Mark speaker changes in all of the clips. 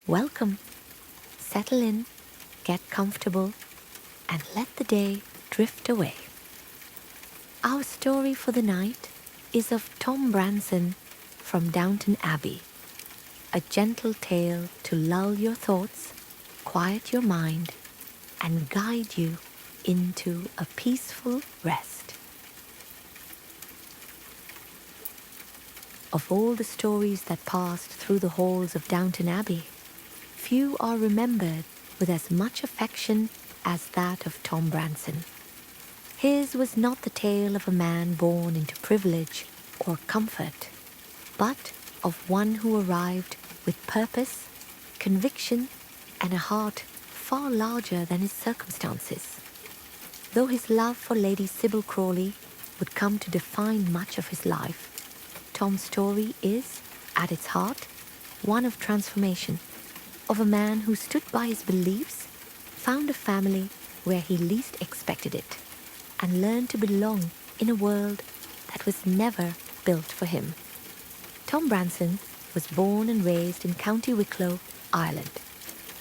Speaker 1: Welcome. Settle in, get comfortable, and let the day drift away. Our story for the night is of Tom Branson from Downton Abbey, a gentle tale to lull your thoughts, quiet your mind, and guide you into a peaceful rest. Of all the stories that passed through the halls of Downton Abbey, few are remembered with as much affection as that of Tom Branson. His was not the tale of a man born into privilege or comfort, but of one who arrived with purpose, conviction, and a heart far larger than his circumstances. Though his love for Lady Sybil Crawley would come to define much of his life, Tom's story is, at its heart, one of transformation, of a man who stood by his beliefs, found a family where he least expected it, and learned to belong in a world that was never built for him. Tom Branson was born and raised in County Wicklow, Ireland,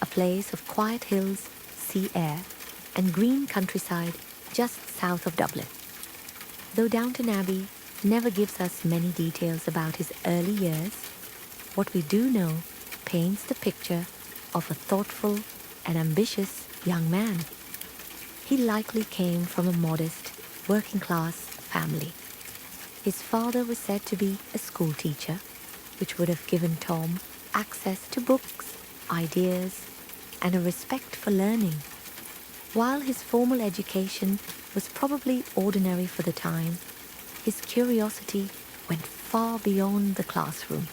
Speaker 1: a place of quiet hills, sea air, and green countryside just south of Dublin. Though Downton Abbey never gives us many details about his early years, what we do know paints the picture of a thoughtful and ambitious young man. He likely came from a modest, working-class family. His father was said to be a school teacher, which would have given Tom access to books, ideas, and a respect for learning. While his formal education was probably ordinary for the time, his curiosity went far beyond the classroom.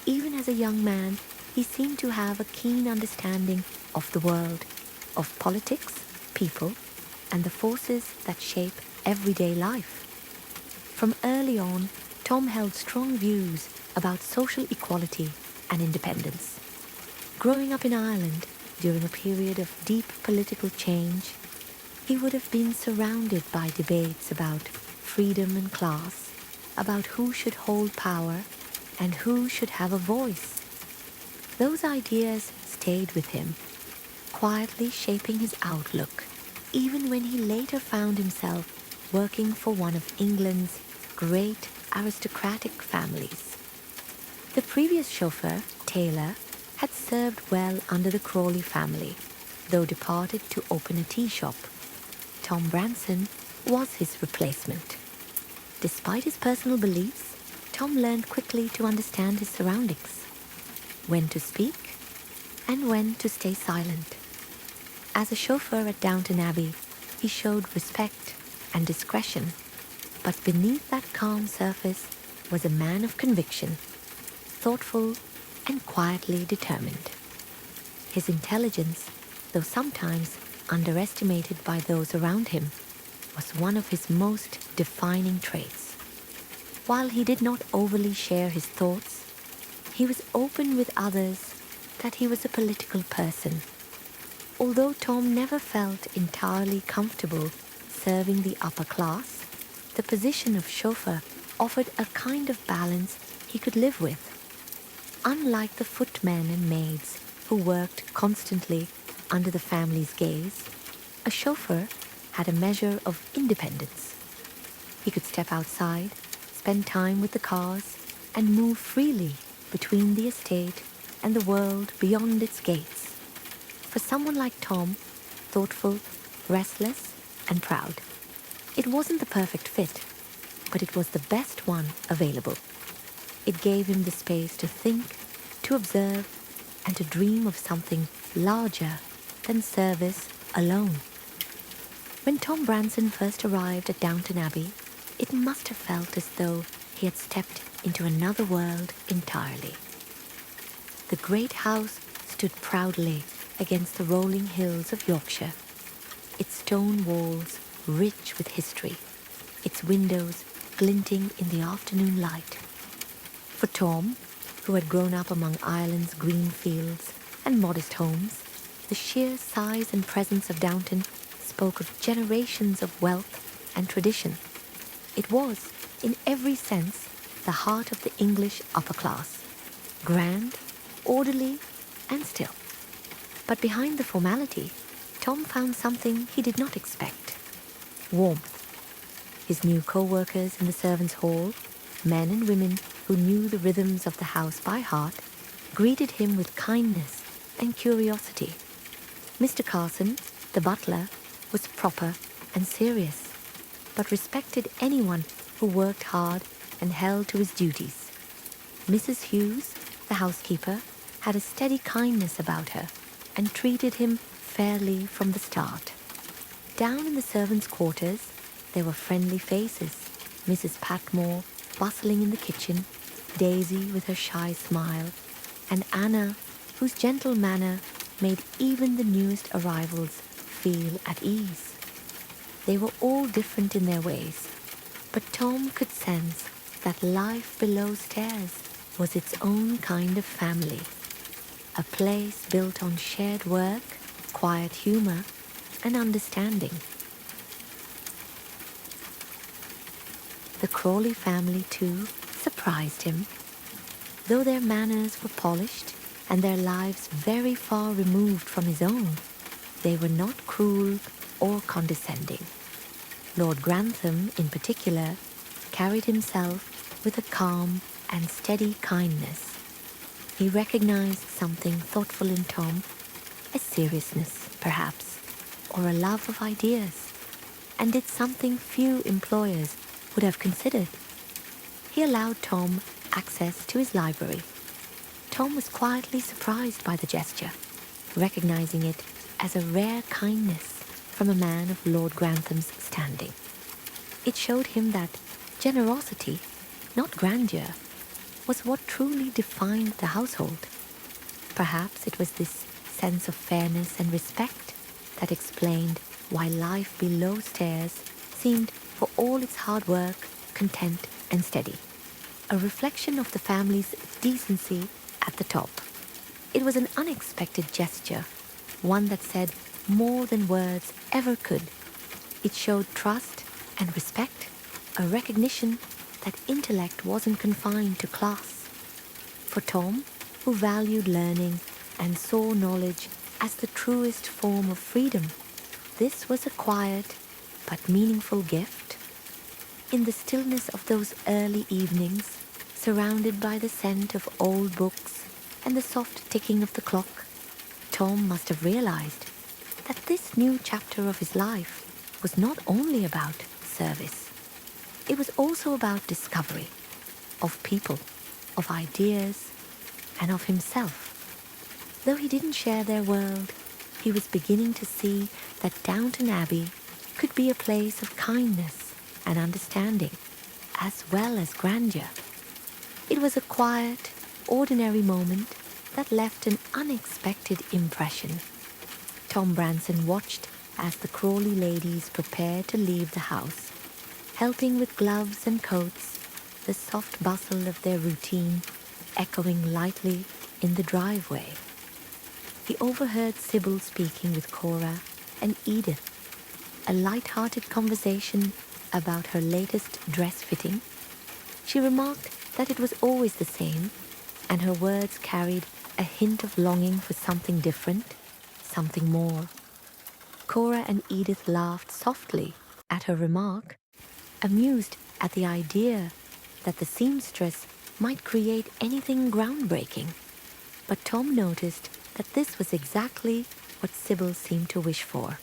Speaker 1: Even as a young man, he seemed to have a keen understanding of the world, of politics, people, and the forces that shape everyday life. From early on, Tom held strong views about social equality and independence. Growing up in Ireland during a period of deep political change, he would have been surrounded by debates about freedom and class, about who should hold power and who should have a voice. Those ideas stayed with him, quietly shaping his outlook, even when he later found himself working for one of England's great aristocratic families. The previous chauffeur, Taylor, had served well under the Crawley family, though departed to open a tea shop. Tom Branson was his replacement. Despite his personal beliefs, Tom learned quickly to understand his surroundings, when to speak and when to stay silent. As a chauffeur at Downton Abbey, he showed respect and discretion, but beneath that calm surface was a man of conviction, thoughtful and quietly determined. His intelligence, though sometimes underestimated by those around him, was one of his most defining traits. While he did not overly share his thoughts, he was open with others that he was a political person. Although Tom never felt entirely comfortable serving the upper class, the position of chauffeur offered a kind of balance he could live with. Unlike the footmen and maids who worked constantly under the family's gaze, a chauffeur had a measure of independence. He could step outside, spend time with the cars, and move freely between the estate and the world beyond its gates. For someone like Tom, thoughtful, restless, and proud, it wasn't the perfect fit, but it was the best one available. It gave him the space to think, to observe, and to dream of something larger than service alone. When Tom Branson first arrived at Downton Abbey, it must have felt as though he had stepped into another world entirely. The great house stood proudly against the rolling hills of Yorkshire, its stone walls rich with history, its windows glinting in the afternoon light. For Tom, who had grown up among Ireland's green fields and modest homes, the sheer size and presence of Downton spoke of generations of wealth and tradition. It was, in every sense, the heart of the English upper class, grand, orderly, and still. But behind the formality, Tom found something he did not expect: warmth. His new co-workers in the servants' hall, men and women who knew the rhythms of the house by heart, greeted him with kindness and curiosity. Mr. Carson, the butler, was proper and serious, but respected anyone who worked hard and held to his duties. Mrs. Hughes, the housekeeper, had a steady kindness about her and treated him fairly from the start. Down in the servants' quarters, there were friendly faces: Mrs. Patmore bustling in the kitchen, Daisy with her shy smile, and Anna, whose gentle manner made even the newest arrivals feel at ease. They were all different in their ways, but Tom could sense that life below stairs was its own kind of family, a place built on shared work, quiet humor, and understanding. The Crawley family, too, surprised him. Though their manners were polished and their lives very far removed from his own, they were not cruel or condescending. Lord Grantham, in particular, carried himself with a calm and steady kindness. He recognized something thoughtful in Tom, a seriousness, perhaps, or a love of ideas, and did something few employers would have considered. He allowed Tom access to his library. Tom was quietly surprised by the gesture, recognizing it as a rare kindness from a man of Lord Grantham's standing. It showed him that generosity, not grandeur, was what truly defined the household. Perhaps it was this sense of fairness and respect that explained why life below stairs seemed, for all its hard work, content and steady, a reflection of the family's decency at the top. It was an unexpected gesture, one that said more than words ever could. It showed trust and respect, a recognition that intellect wasn't confined to class. For Tom, who valued learning and saw knowledge as the truest form of freedom, this was a quiet but meaningful gift. In the stillness of those early evenings, surrounded by the scent of old books and the soft ticking of the clock, Tom must have realized that this new chapter of his life was not only about service. It was also about discovery, of people, of ideas, and of himself. Though he didn't share their world, he was beginning to see that Downton Abbey could be a place of kindness and understanding, as well as grandeur. It was a quiet, ordinary moment that left an unexpected impression. Tom Branson watched as the Crawley ladies prepared to leave the house, helping with gloves and coats, the soft bustle of their routine echoing lightly in the driveway. He overheard Sybil speaking with Cora and Edith, a light-hearted conversation about her latest dress fitting. She remarked that it was always the same, and her words carried a hint of longing for something different, something more. Cora and Edith laughed softly at her remark, amused at the idea that the seamstress might create anything groundbreaking. But Tom noticed that this was exactly what Sybil seemed to wish for.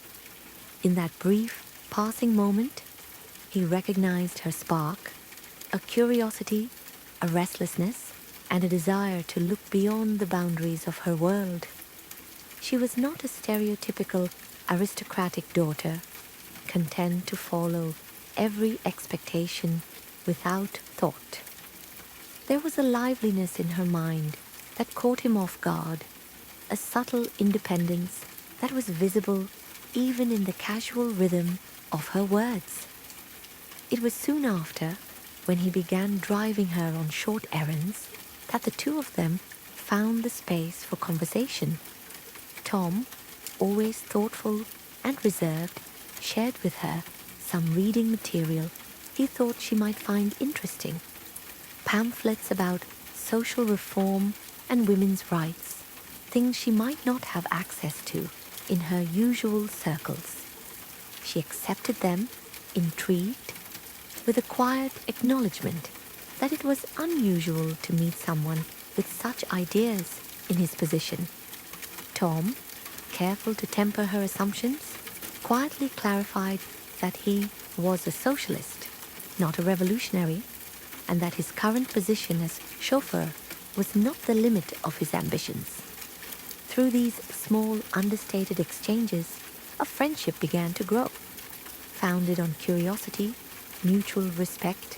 Speaker 1: In that brief, passing moment, he recognized her spark, a curiosity, a restlessness, and a desire to look beyond the boundaries of her world. She was not a stereotypical aristocratic daughter, content to follow every expectation without thought. There was a liveliness in her mind that caught him off guard, a subtle independence that was visible even in the casual rhythm of her words. It was soon after, when he began driving her on short errands, that the two of them found the space for conversation. Tom, always thoughtful and reserved, shared with her some reading material he thought she might find interesting. Pamphlets about social reform and women's rights, things she might not have access to in her usual circles. She accepted them, intrigued, with a quiet acknowledgement that it was unusual to meet someone with such ideas in his position. Tom, careful to temper her assumptions, quietly clarified that he was a socialist, not a revolutionary, and that his current position as chauffeur was not the limit of his ambitions. Through these small, understated exchanges, a friendship began to grow, founded on curiosity, mutual respect,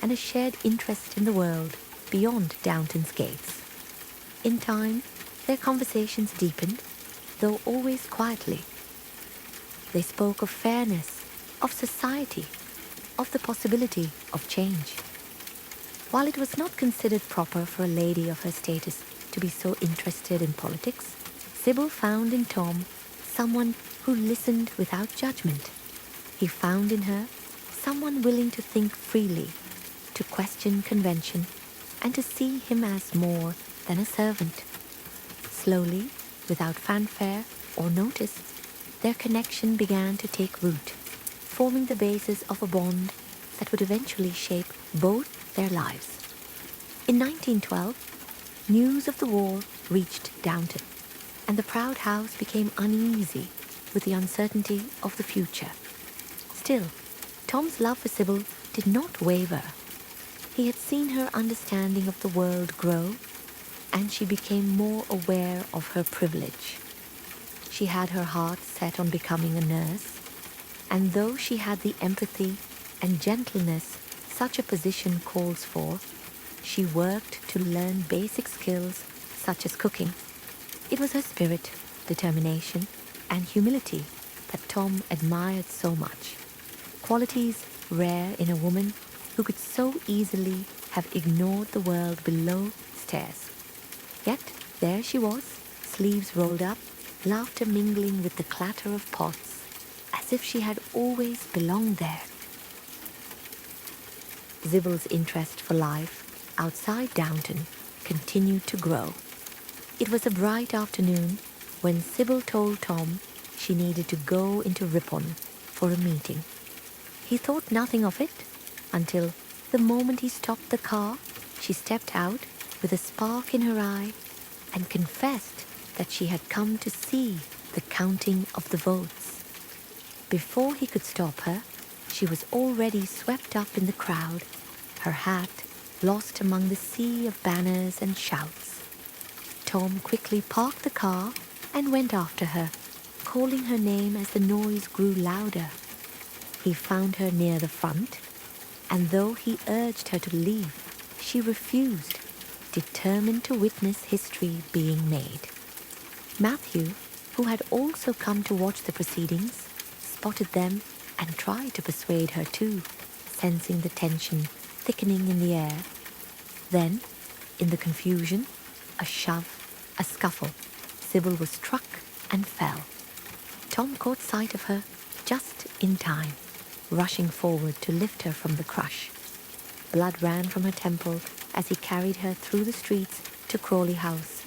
Speaker 1: and a shared interest in the world beyond Downton's gates. In time, their conversations deepened, though always quietly. They spoke of fairness, of society, of the possibility of change. While it was not considered proper for a lady of her status to be so interested in politics, Sybil found in Tom someone who listened without judgment. He found in her someone willing to think freely, to question convention, and to see him as more than a servant. Slowly, without fanfare or notice, their connection began to take root, forming the basis of a bond that would eventually shape both their lives. In 1912, news of the war reached Downton, and the proud house became uneasy with the uncertainty of the future. Still, Tom's love for Sybil did not waver. He had seen her understanding of the world grow, and she became more aware of her privilege. She had her heart set on becoming a nurse, and though she had the empathy and gentleness such a position calls for, she worked to learn basic skills such as cooking. It was her spirit, determination, and humility that Tom admired so much, qualities rare in a woman who could so easily have ignored the world below stairs. Yet there she was, sleeves rolled up, laughter mingling with the clatter of pots, as if she had always belonged there. Sybil's interest for life outside Downton continued to grow. It was a bright afternoon when Sybil told Tom she needed to go into Ripon for a meeting. He thought nothing of it until the moment he stopped the car, she stepped out with a spark in her eye and confessed that she had come to see the counting of the votes. Before he could stop her, she was already swept up in the crowd, her hat lost among the sea of banners and shouts. Tom quickly parked the car and went after her, calling her name as the noise grew louder. He found her near the front, and though he urged her to leave, she refused, determined to witness history being made. Matthew, who had also come to watch the proceedings, spotted them and tried to persuade her too, sensing the tension thickening in the air. Then, in the confusion, a shove, a scuffle, Sybil was struck and fell. Tom caught sight of her just in time, rushing forward to lift her from the crush. Blood ran from her temple as he carried her through the streets to Crawley House,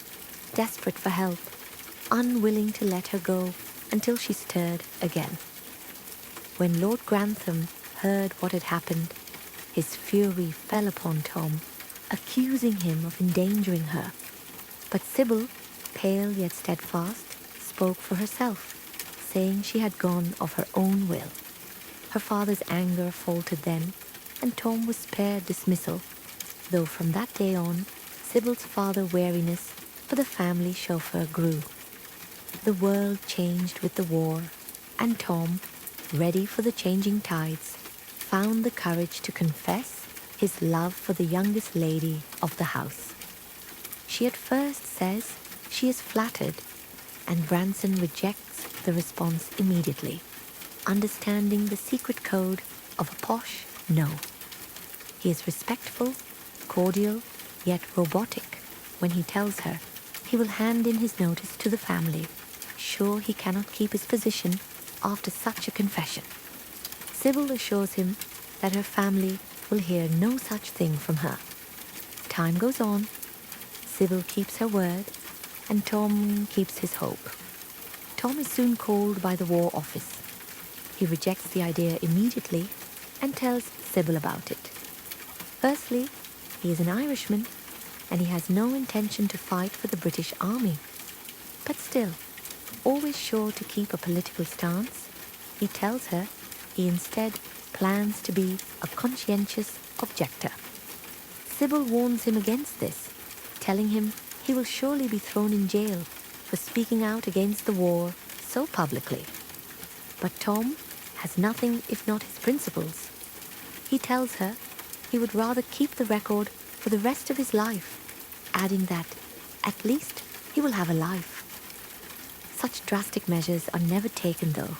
Speaker 1: desperate for help, unwilling to let her go until she stirred again. When Lord Grantham heard what had happened, his fury fell upon Tom, accusing him of endangering her. But Sybil, pale yet steadfast, spoke for herself, saying she had gone of her own will. Her father's anger faltered then, and Tom was spared dismissal, though from that day on, Sybil's father's wariness for the family chauffeur grew. The world changed with the war, and Tom, ready for the changing tides, found the courage to confess his love for the youngest lady of the house. She at first says she is flattered, and Branson rejects the response immediately, understanding the secret code of a posh no. He is respectful, cordial, yet robotic when he tells her he will hand in his notice to the family, sure he cannot keep his position after such a confession. Sybil assures him that her family will hear no such thing from her. Time goes on. Sybil keeps her word, and Tom keeps his hope. Tom is soon called by the War Office. He rejects the idea immediately and tells Sybil about it. Firstly, he is an Irishman and he has no intention to fight for the British Army. But still, always sure to keep a political stance, he tells her he instead plans to be a conscientious objector. Sybil warns him against this, telling him he will surely be thrown in jail for speaking out against the war so publicly. But Tom has nothing if not his principles. He tells her he would rather keep the record for the rest of his life, adding that at least he will have a life. Such drastic measures are never taken though.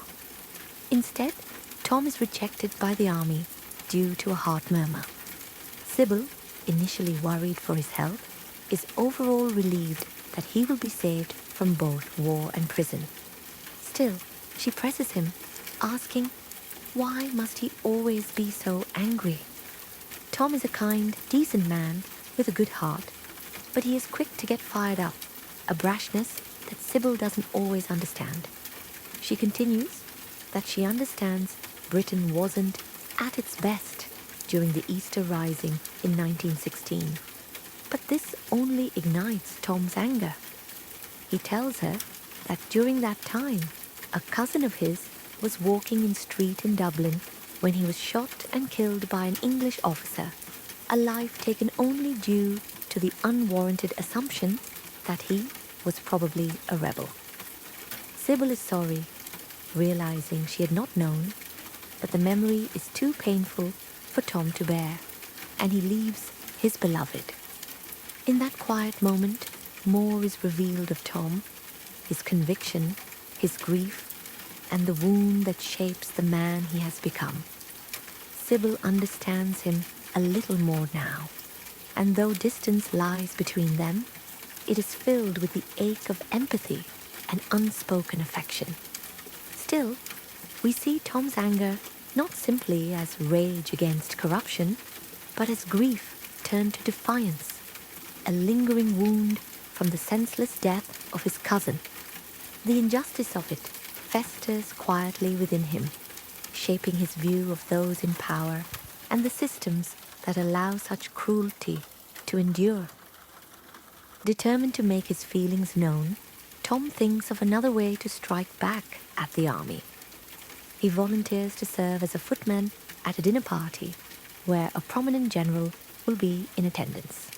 Speaker 1: Instead, Tom is rejected by the army due to a heart murmur. Sybil, initially worried for his health, is overall relieved that he will be saved from both war and prison. Still, she presses him, asking, why must he always be so angry? Tom is a kind, decent man with a good heart, but he is quick to get fired up, a brashness that Sybil doesn't always understand. She continues that she understands Britain wasn't at its best during the Easter Rising in 1916, but this only ignites Tom's anger. He tells her that during that time, a cousin of his was walking in street in Dublin when he was shot and killed by an English officer, a life taken only due to the unwarranted assumption that he was probably a rebel. Sybil is sorry, realizing she had not known, but the memory is too painful for Tom to bear, and he leaves his beloved. In that quiet moment, more is revealed of Tom, his conviction, his grief, and the wound that shapes the man he has become. Sybil understands him a little more now, and though distance lies between them, it is filled with the ache of empathy and unspoken affection. Still, we see Tom's anger not simply as rage against corruption, but as grief turned to defiance, a lingering wound from the senseless death of his cousin. The injustice of it festers quietly within him, shaping his view of those in power and the systems that allow such cruelty to endure. Determined to make his feelings known, Tom thinks of another way to strike back at the army. He volunteers to serve as a footman at a dinner party where a prominent general will be in attendance.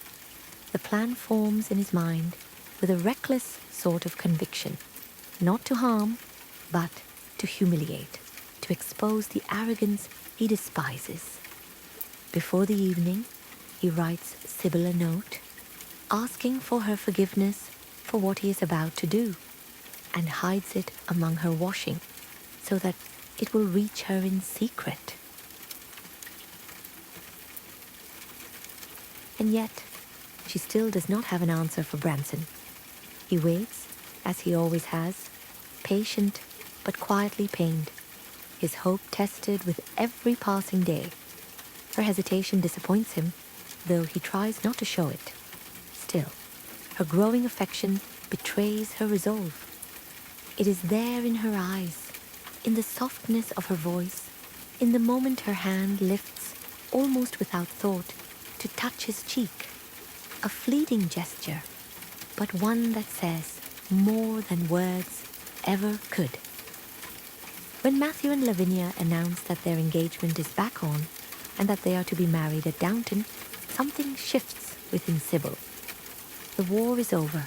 Speaker 1: The plan forms in his mind with a reckless sort of conviction, not to harm, but to humiliate, to expose the arrogance he despises. Before the evening, he writes Sybil a note, asking for her forgiveness for what he is about to do, and hides it among her washing so that it will reach her in secret. And yet, she still does not have an answer for Branson. He waits, as he always has, patient but quietly pained, his hope tested with every passing day. Her hesitation disappoints him, though he tries not to show it. Still, her growing affection betrays her resolve. It is there in her eyes, in the softness of her voice, in the moment her hand lifts, almost without thought, to touch his cheek. A fleeting gesture, but one that says more than words ever could. When Matthew and Lavinia announce that their engagement is back on and that they are to be married at Downton, something shifts within Sybil. The war is over.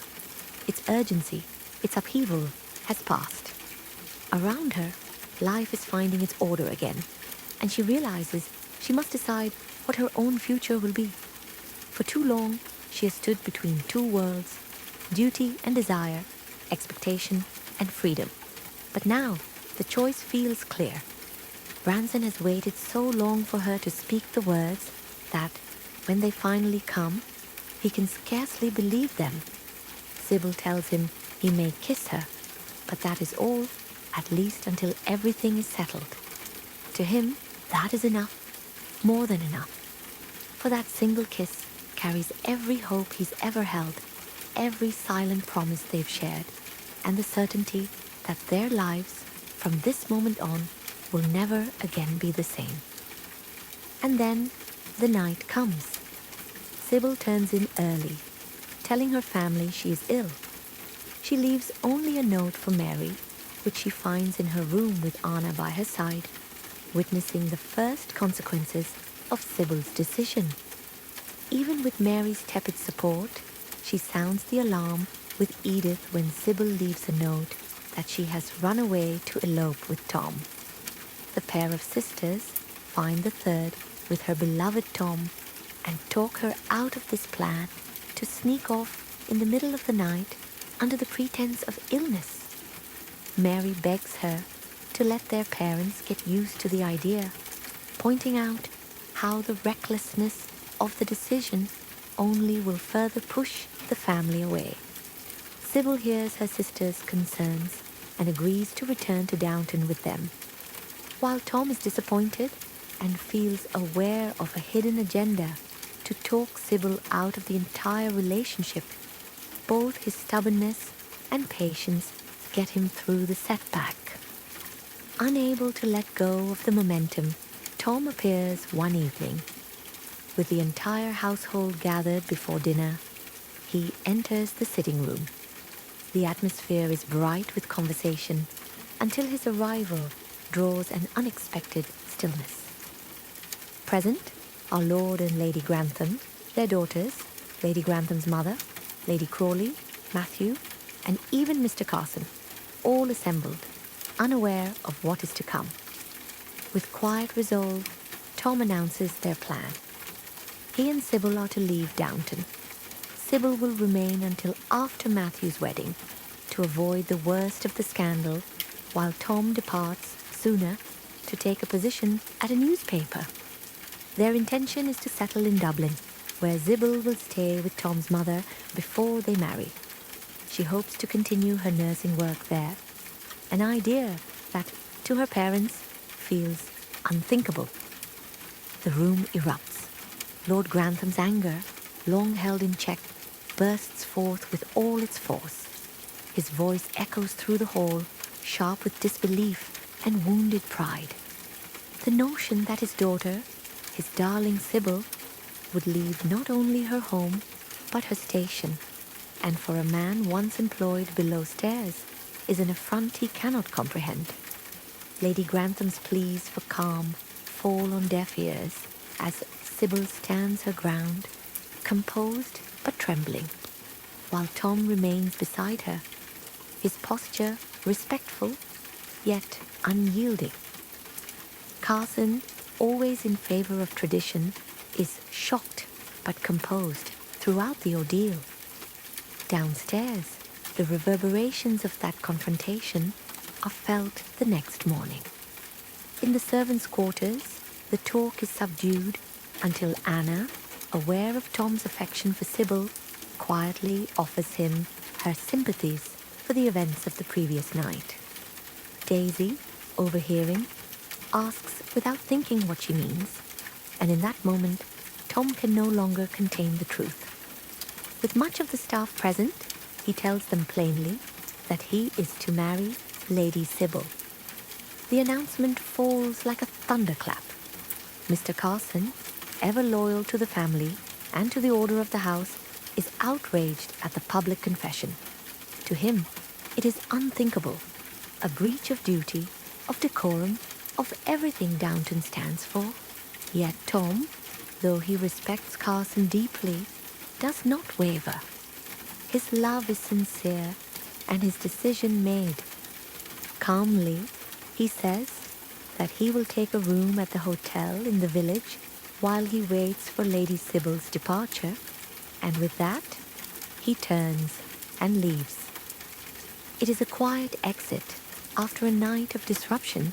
Speaker 1: Its urgency, its upheaval, has passed. Around her, life is finding its order again, and she realizes she must decide what her own future will be. For too long, she has stood between two worlds, duty and desire, expectation and freedom. But now, the choice feels clear. Branson has waited so long for her to speak the words that, when they finally come, he can scarcely believe them. Sybil tells him he may kiss her, but that is all, at least until everything is settled. To him, that is enough, more than enough. For that single kiss carries every hope he's ever held, every silent promise they've shared, and the certainty that their lives, from this moment on, will never again be the same. And then the night comes. Sybil turns in early, telling her family she is ill. She leaves only a note for Mary, which she finds in her room with Anna by her side, witnessing the first consequences of Sybil's decision. Even with Mary's tepid support, she sounds the alarm with Edith when Sybil leaves a note that she has run away to elope with Tom. The pair of sisters find the third with her beloved Tom and talk her out of this plan to sneak off in the middle of the night under the pretense of illness. Mary begs her to let their parents get used to the idea, pointing out how the recklessness of the decision only will further push the family away. Sybil hears her sister's concerns and agrees to return to Downton with them. While Tom is disappointed and feels aware of a hidden agenda to talk Sybil out of the entire relationship, both his stubbornness and patience get him through the setback. Unable to let go of the momentum, Tom appears one evening. With the entire household gathered before dinner, he enters the sitting room. The atmosphere is bright with conversation until his arrival draws an unexpected stillness. Present are Lord and Lady Grantham, their daughters, Lady Grantham's mother, Lady Crawley, Matthew, and even Mr. Carson, all assembled, unaware of what is to come. With quiet resolve, Tom announces their plan. He and Sybil are to leave Downton. Sybil will remain until after Matthew's wedding to avoid the worst of the scandal, while Tom departs sooner to take a position at a newspaper. Their intention is to settle in Dublin, where Sybil will stay with Tom's mother before they marry. She hopes to continue her nursing work there, an idea that, to her parents, feels unthinkable. The room erupts. Lord Grantham's anger, long held in check, bursts forth with all its force. His voice echoes through the hall, sharp with disbelief and wounded pride. The notion that his daughter, his darling Sybil, would leave not only her home, but her station, and for a man once employed below stairs, is an affront he cannot comprehend. Lady Grantham's pleas for calm fall on deaf ears as Sybil stands her ground, composed but trembling, while Tom remains beside her, his posture respectful yet unyielding. Carson, always in favor of tradition, is shocked but composed throughout the ordeal. Downstairs, the reverberations of that confrontation are felt the next morning. In the servants' quarters, the talk is subdued until Anna, aware of Tom's affection for Sybil, quietly offers him her sympathies for the events of the previous night. Daisy, overhearing, asks without thinking what she means, and in that moment, Tom can no longer contain the truth. With much of the staff present, he tells them plainly that he is to marry Lady Sybil. The announcement falls like a thunderclap. Mr. Carson, ever loyal to the family and to the order of the house, is outraged at the public confession. To him, it is unthinkable, a breach of duty, of decorum, of everything Downton stands for. Yet Tom, though he respects Carson deeply, does not waver. His love is sincere and his decision made. Calmly, he says that he will take a room at the hotel in the village while he waits for Lady Sybil's departure, and with that, he turns and leaves. It is a quiet exit after a night of disruption,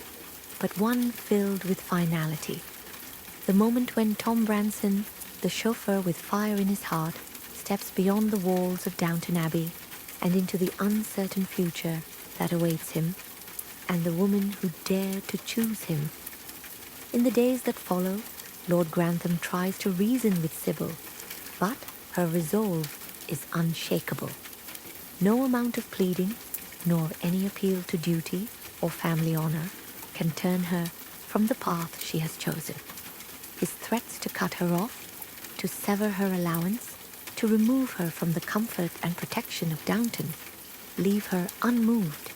Speaker 1: but one filled with finality. The moment when Tom Branson, the chauffeur with fire in his heart, steps beyond the walls of Downton Abbey and into the uncertain future that awaits him, and the woman who dared to choose him. In the days that follow, Lord Grantham tries to reason with Sybil, but her resolve is unshakable. No amount of pleading, nor any appeal to duty or family honor can turn her from the path she has chosen. His threats to cut her off, to sever her allowance, to remove her from the comfort and protection of Downton, leave her unmoved.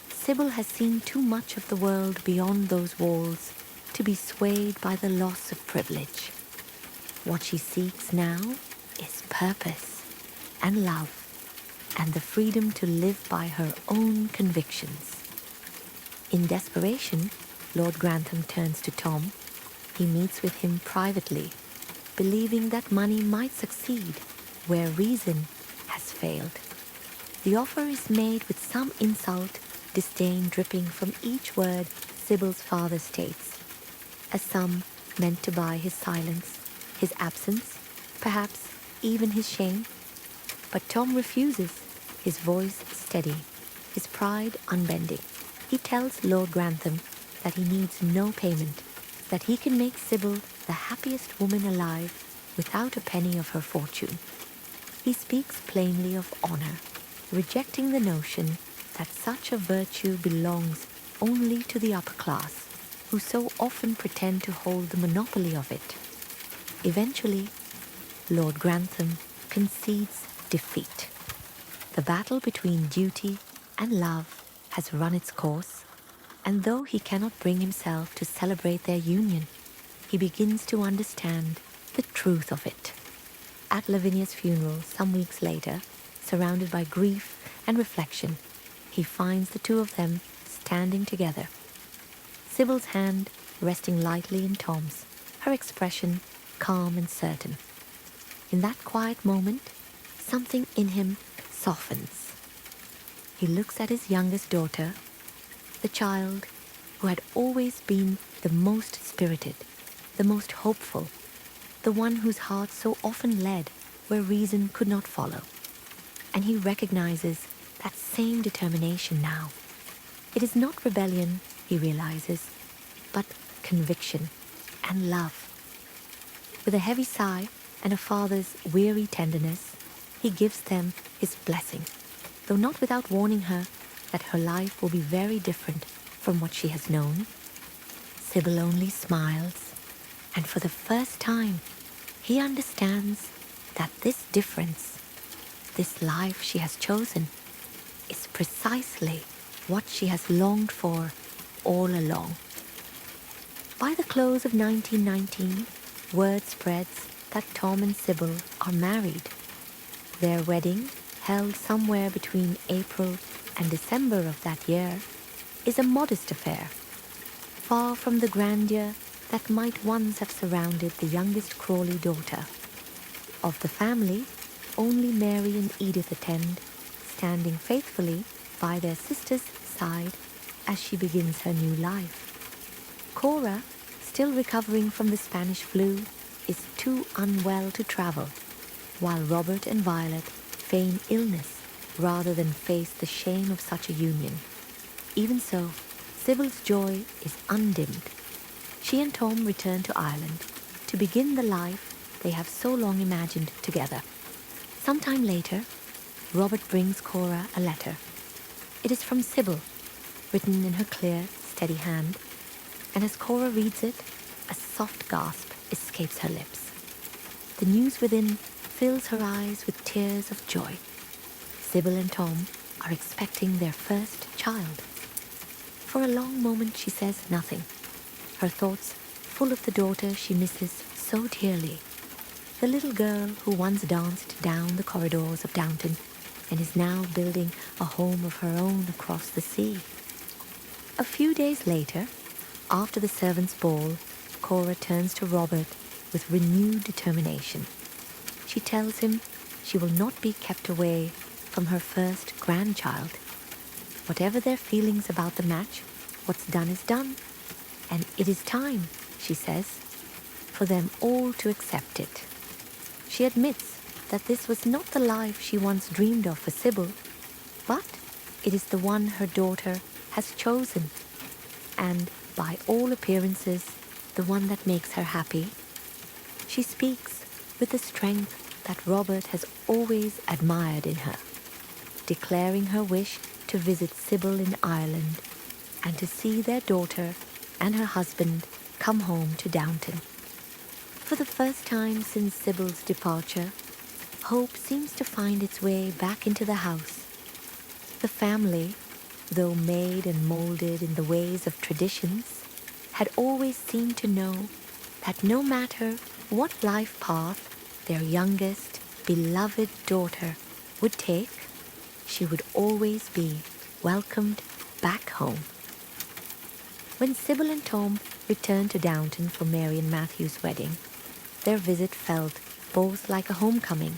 Speaker 1: Sybil has seen too much of the world beyond those walls to be swayed by the loss of privilege. What she seeks now is purpose and love and the freedom to live by her own convictions. In desperation, Lord Grantham turns to Tom. He meets with him privately, believing that money might succeed where reason has failed. The offer is made with some insult, disdain dripping from each word Sybil's father states, a sum meant to buy his silence, his absence, perhaps even his shame. But Tom refuses, his voice steady, his pride unbending. He tells Lord Grantham that he needs no payment, that he can make Sybil the happiest woman alive without a penny of her fortune. He speaks plainly of honor, rejecting the notion that such a virtue belongs only to the upper class, who so often pretend to hold the monopoly of it. Eventually, Lord Grantham concedes defeat. The battle between duty and love has run its course, and though he cannot bring himself to celebrate their union, he begins to understand the truth of it. At Lavinia's funeral some weeks later, surrounded by grief and reflection, he finds the two of them standing together. Sybil's hand resting lightly in Tom's, her expression calm and certain. In that quiet moment, something in him softens. He looks at his youngest daughter, the child who had always been the most spirited, the most hopeful, the one whose heart so often led where reason could not follow. And he recognizes that same determination now. It is not rebellion, he realizes, but conviction and love. With a heavy sigh and a father's weary tenderness, he gives them his blessing, though not without warning her that her life will be very different from what she has known. Sybil only smiles, and for the first time, he understands that this difference, this life she has chosen, is precisely what she has longed for all along. By the close of 1919, word spreads that Tom and Sybil are married. Their wedding, held somewhere between April and December of that year, is a modest affair, far from the grandeur that might once have surrounded the youngest Crawley daughter. Of the family, only Mary and Edith attend, standing faithfully by their sister's side as she begins her new life. Cora, still recovering from the Spanish flu, is too unwell to travel, while Robert and Violet feign illness rather than face the shame of such a union. Even so, Sybil's joy is undimmed. She and Tom return to Ireland to begin the life they have so long imagined together. Sometime later, Robert brings Cora a letter. It is from Sybil, written in her clear, steady hand, and as Cora reads it, a soft gasp escapes her lips. The news within fills her eyes with tears of joy. Sybil and Tom are expecting their first child. For a long moment she says nothing, her thoughts full of the daughter she misses so dearly, the little girl who once danced down the corridors of Downton and is now building a home of her own across the sea. A few days later, after the servants' ball, Cora turns to Robert with renewed determination. She tells him she will not be kept away from her first grandchild. Whatever their feelings about the match, what's done is done, and it is time, she says, for them all to accept it. She admits that this was not the life she once dreamed of for Sybil, but it is the one her daughter has chosen, and by all appearances, the one that makes her happy. She speaks with the strength that Robert has always admired in her, declaring her wish to visit Sybil in Ireland and to see their daughter and her husband come home to Downton. For the first time since Sybil's departure, hope seems to find its way back into the house. The family, though made and molded in the ways of traditions, had always seemed to know that no matter what life path their youngest, beloved daughter would take, she would always be welcomed back home. When Sybil and Tom returned to Downton for Mary and Matthew's wedding, their visit felt both like a homecoming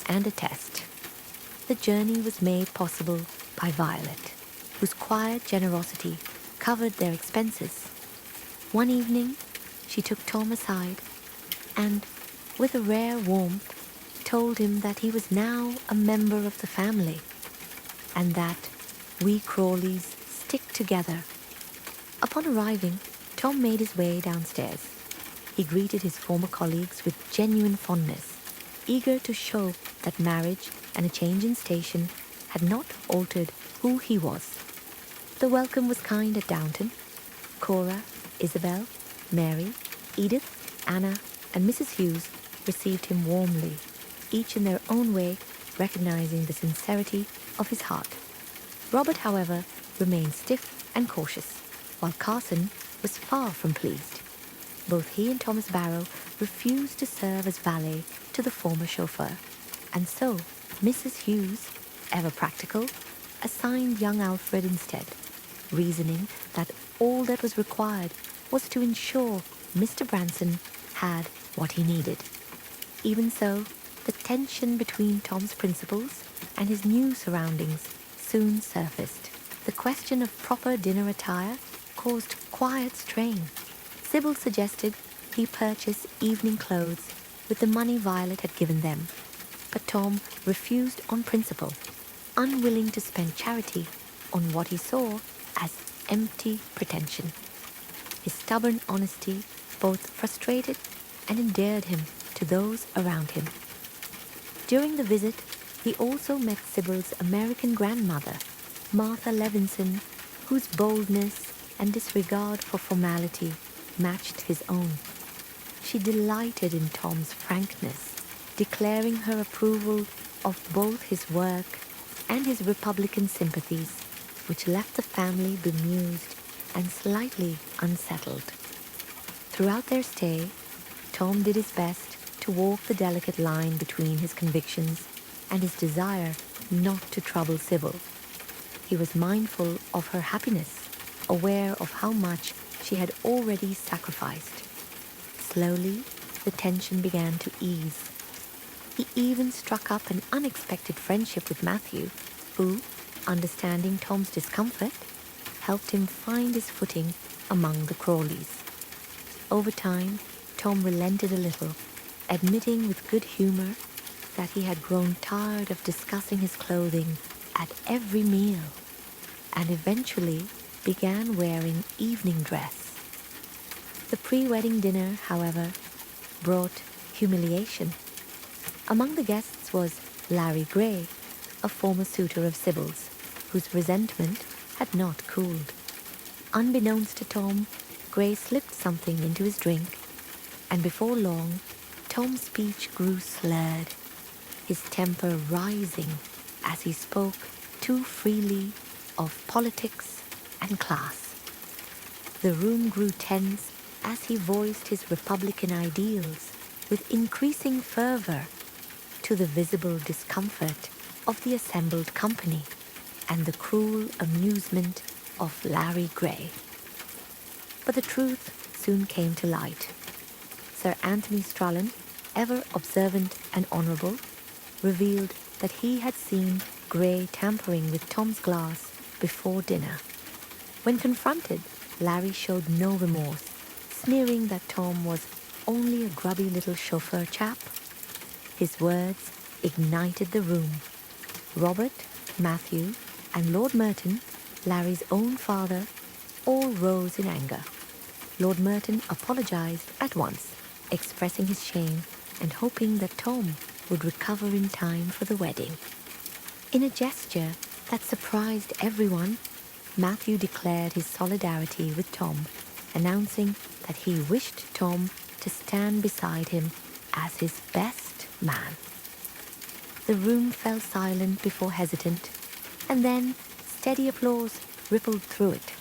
Speaker 1: and a test. The journey was made possible by Violet, whose quiet generosity covered their expenses. One evening, she took Tom aside and, with a rare warmth, told him that he was now a member of the family and that we Crawleys stick together. Upon arriving, Tom made his way downstairs. He greeted his former colleagues with genuine fondness, eager to show that marriage and a change in station had not altered who he was. The welcome was kind at Downton. Cora, Isabel, Mary, Edith, Anna, and Mrs. Hughes received him warmly, each in their own way recognizing the sincerity of his heart. Robert, however, remained stiff and cautious, while Carson was far from pleased. Both he and Thomas Barrow refused to serve as valet to the former chauffeur, and so Mrs. Hughes, ever practical, assigned young Alfred instead, reasoning that all that was required was to ensure Mr. Branson had what he needed. Even so, the tension between Tom's principles and his new surroundings soon surfaced. The question of proper dinner attire caused quiet strain. Sybil suggested he purchase evening clothes with the money Violet had given them, but Tom refused on principle, unwilling to spend charity on what he saw as empty pretension. His stubborn honesty both frustrated and endeared him to those around him. During the visit, he also met Sybil's American grandmother, Martha Levinson, whose boldness and disregard for formality matched his own. She delighted in Tom's frankness, declaring her approval of both his work and his Republican sympathies, which left the family bemused and slightly unsettled. Throughout their stay, Tom did his best to walk the delicate line between his convictions and his desire not to trouble Sybil. He was mindful of her happiness, aware of how much she had already sacrificed. Slowly, the tension began to ease. He even struck up an unexpected friendship with Matthew, who, understanding Tom's discomfort, helped him find his footing among the Crawleys. Over time, Tom relented a little, admitting with good humor that he had grown tired of discussing his clothing at every meal, and eventually began wearing evening dress. The pre-wedding dinner, however, brought humiliation. Among the guests was Larry Gray, a former suitor of Sybil's, whose resentment had not cooled. Unbeknownst to Tom, Gray slipped something into his drink, and before long, Tom's speech grew slurred, his temper rising as he spoke too freely of politics and class. The room grew tense as he voiced his Republican ideals with increasing fervor, to the visible discomfort of the assembled company and the cruel amusement of Larry Gray. But the truth soon came to light. Sir Anthony Strallan, ever observant and honourable, revealed that he had seen Gray tampering with Tom's glass before dinner. When confronted, Larry showed no remorse, sneering that Tom was only a grubby little chauffeur chap. His words ignited the room. Robert, Matthew, and Lord Merton, Larry's own father, all rose in anger. Lord Merton apologized at once, expressing his shame and hoping that Tom would recover in time for the wedding. In a gesture that surprised everyone, Matthew declared his solidarity with Tom, announcing that he wished Tom to stand beside him as his best man. The room fell silent before hesitant, and then steady applause rippled through it.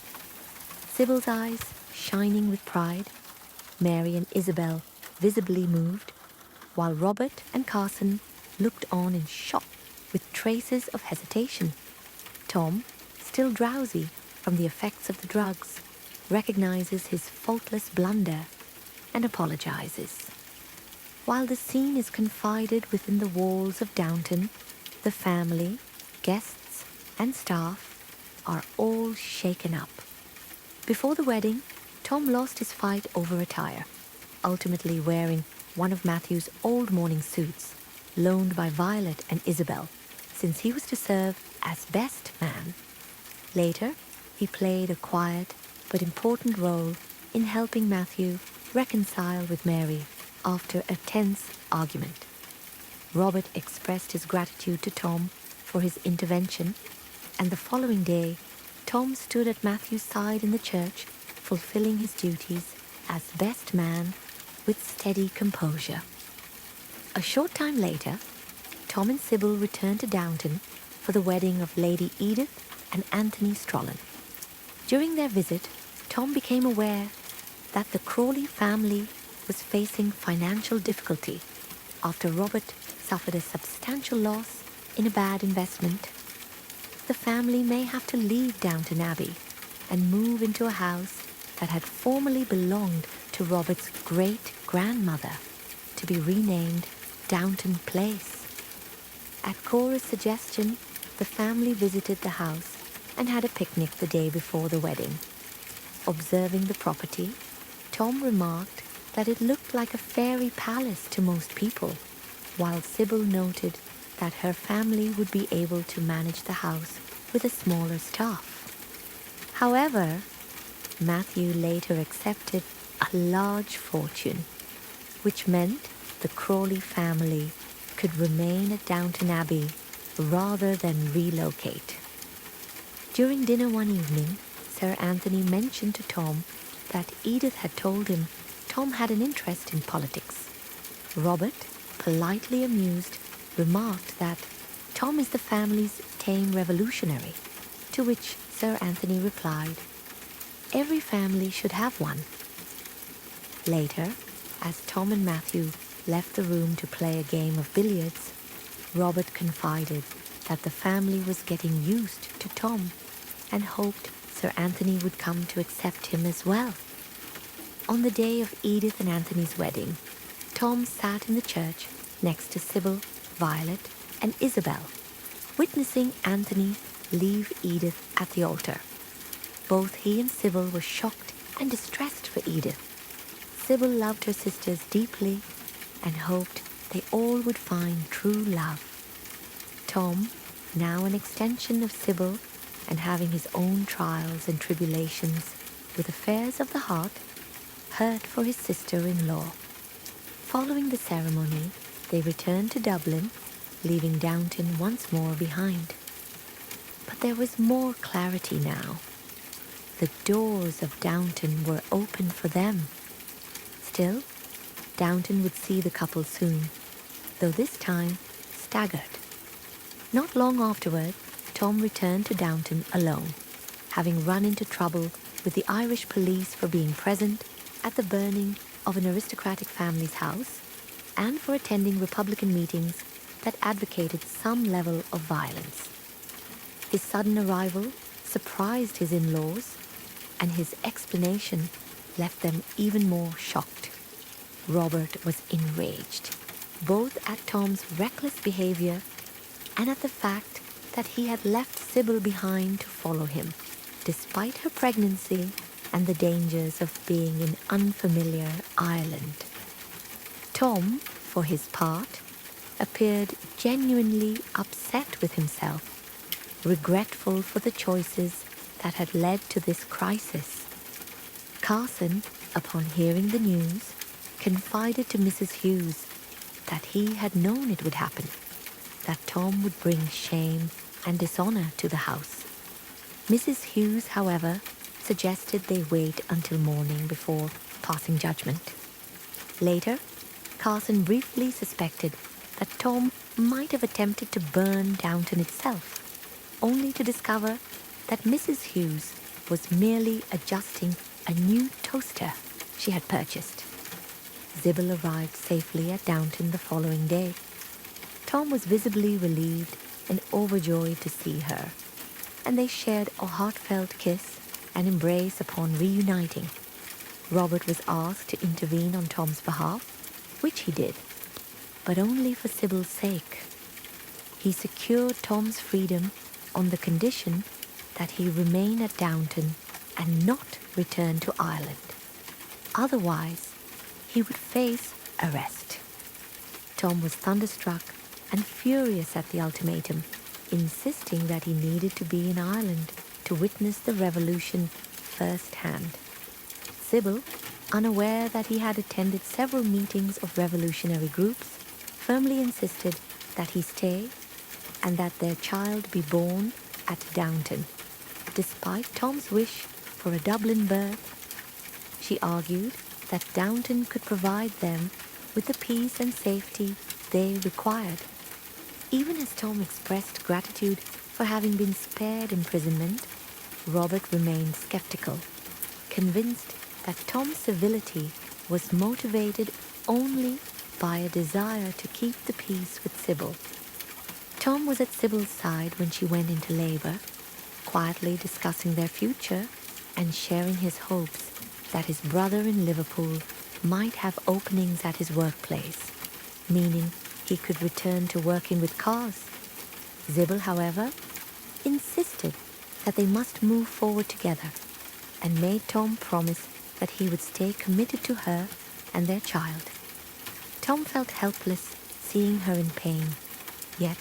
Speaker 1: Sybil's eyes shining with pride, Mary and Isabel visibly moved, while Robert and Carson looked on in shock with traces of hesitation. Tom, still drowsy from the effects of the drugs, recognizes his faultless blunder and apologizes. While the scene is confided within the walls of Downton, the family, guests, and staff are all shaken up. Before the wedding, Tom lost his fight over attire, ultimately wearing one of Matthew's old mourning suits, loaned by Violet and Isabel, since he was to serve as best man. Later, he played a quiet but important role in helping Matthew reconcile with Mary after a tense argument. Robert expressed his gratitude to Tom for his intervention, and the following day, Tom stood at Matthew's side in the church, fulfilling his duties as best man with steady composure. A short time later, Tom and Sybil returned to Downton for the wedding of Lady Edith and Anthony Strollen. During their visit, Tom became aware that the Crawley family was facing financial difficulty after Robert suffered a substantial loss in a bad investment. The family may have to leave Downton Abbey and move into a house that had formerly belonged to Robert's great-grandmother, to be renamed Downton Place. At Cora's suggestion, the family visited the house and had a picnic the day before the wedding. Observing the property, Tom remarked that it looked like a fairy palace to most people, while Sybil noted that her family would be able to manage the house with a smaller staff. However, Matthew later accepted a large fortune, which meant the Crawley family could remain at Downton Abbey rather than relocate. During dinner one evening, Sir Anthony mentioned to Tom that Edith had told him Tom had an interest in politics. Robert, politely amused, remarked that Tom is the family's tame revolutionary, to which Sir Anthony replied, "Every family should have one." Later, as Tom and Matthew left the room to play a game of billiards, Robert confided that the family was getting used to Tom and hoped Sir Anthony would come to accept him as well. On the day of Edith and Anthony's wedding, Tom sat in the church next to Sybil, Violet, and Isabel, witnessing Anthony leave Edith at the altar. Both he and Sybil were shocked and distressed for Edith. Sybil loved her sisters deeply and hoped they all would find true love. Tom, now an extension of Sybil and having his own trials and tribulations with affairs of the heart, hurt for his sister-in-law. Following the ceremony, they returned to Dublin, leaving Downton once more behind. But there was more clarity now. The doors of Downton were open for them. Still, Downton would see the couple soon, though this time staggered. Not long afterward, Tom returned to Downton alone, having run into trouble with the Irish police for being present at the burning of an aristocratic family's house and for attending Republican meetings that advocated some level of violence. His sudden arrival surprised his in-laws, and his explanation left them even more shocked. Robert was enraged, both at Tom's reckless behavior and at the fact that he had left Sybil behind to follow him, despite her pregnancy and the dangers of being in unfamiliar Ireland. Tom, for his part, appeared genuinely upset with himself, regretful for the choices that had led to this crisis. Carson, upon hearing the news, confided to Mrs. Hughes that he had known it would happen, that Tom would bring shame and dishonor to the house. Mrs. Hughes, however, suggested they wait until morning before passing judgment. Later, Carson briefly suspected that Tom might have attempted to burn Downton itself, only to discover that Mrs. Hughes was merely adjusting a new toaster she had purchased. Sybil arrived safely at Downton the following day. Tom was visibly relieved and overjoyed to see her, and they shared a heartfelt kiss and embrace upon reuniting. Robert was asked to intervene on Tom's behalf, which he did, but only for Sybil's sake. He secured Tom's freedom on the condition that he remain at Downton and not return to Ireland. Otherwise, he would face arrest. Tom was thunderstruck and furious at the ultimatum, insisting that he needed to be in Ireland to witness the revolution firsthand. Sybil, unaware that he had attended several meetings of revolutionary groups, firmly insisted that he stay and that their child be born at Downton, despite Tom's wish for a Dublin birth. She argued that Downton could provide them with the peace and safety they required. Even as Tom expressed gratitude for having been spared imprisonment, Robert remained skeptical, convinced that Tom's civility was motivated only by a desire to keep the peace with Sybil. Tom was at Sybil's side when she went into labor, quietly discussing their future and sharing his hopes that his brother in Liverpool might have openings at his workplace, meaning he could return to working with cars. Sybil, however, insisted that they must move forward together and made Tom promise that he would stay committed to her and their child. Tom felt helpless seeing her in pain, yet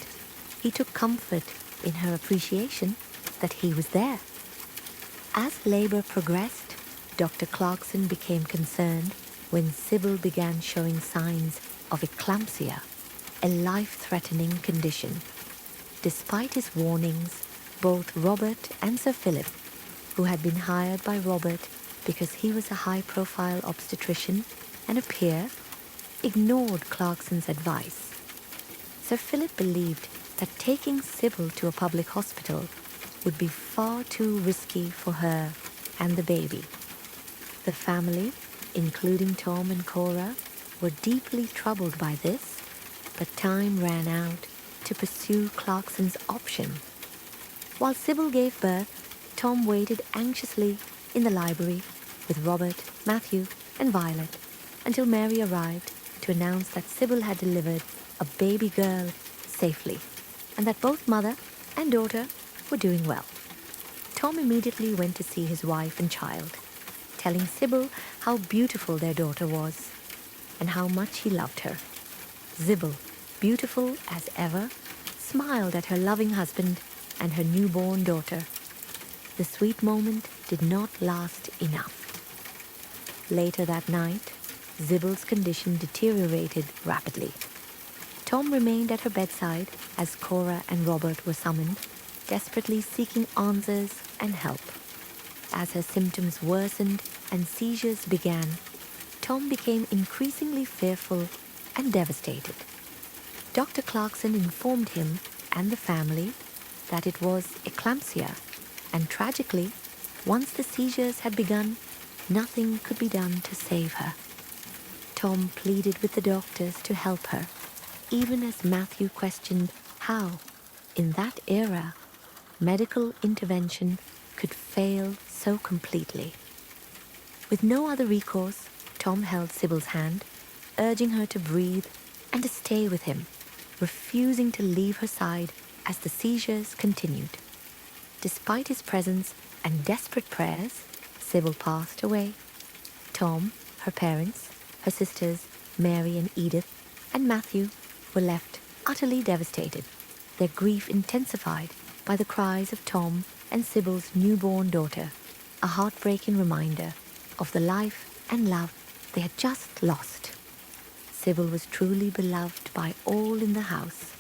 Speaker 1: he took comfort in her appreciation that he was there. As labor progressed, Dr. Clarkson became concerned when Sybil began showing signs of eclampsia, a life-threatening condition. Despite his warnings, both Robert and Sir Philip, who had been hired by Robert because he was a high-profile obstetrician and a peer, ignored Clarkson's advice. Sir Philip believed that taking Sybil to a public hospital would be far too risky for her and the baby. The family, including Tom and Cora, were deeply troubled by this, but time ran out to pursue Clarkson's option. While Sybil gave birth, Tom waited anxiously in the library with Robert, Matthew, and Violet until Mary arrived to announce that Sybil had delivered a baby girl safely and that both mother and daughter were doing well. Tom immediately went to see his wife and child, telling Sybil how beautiful their daughter was and how much he loved her. Sybil, beautiful as ever, smiled at her loving husband and her newborn daughter. The sweet moment did not last enough. Later that night, Sybil's condition deteriorated rapidly. Tom remained at her bedside as Cora and Robert were summoned, desperately seeking answers and help. As her symptoms worsened and seizures began, Tom became increasingly fearful and devastated. Dr. Clarkson informed him and the family that it was eclampsia, and tragically, once the seizures had begun, nothing could be done to save her. Tom pleaded with the doctors to help her, even as Matthew questioned how, in that era, medical intervention could fail so completely. With no other recourse, Tom held Sybil's hand, urging her to breathe and to stay with him, refusing to leave her side as the seizures continued. Despite his presence and desperate prayers, Sybil passed away. Tom, her parents, her sisters, Mary and Edith, and Matthew were left utterly devastated, their grief intensified by the cries of Tom and Sybil's newborn daughter, a heartbreaking reminder of the life and love they had just lost. Sybil was truly beloved by all in the house.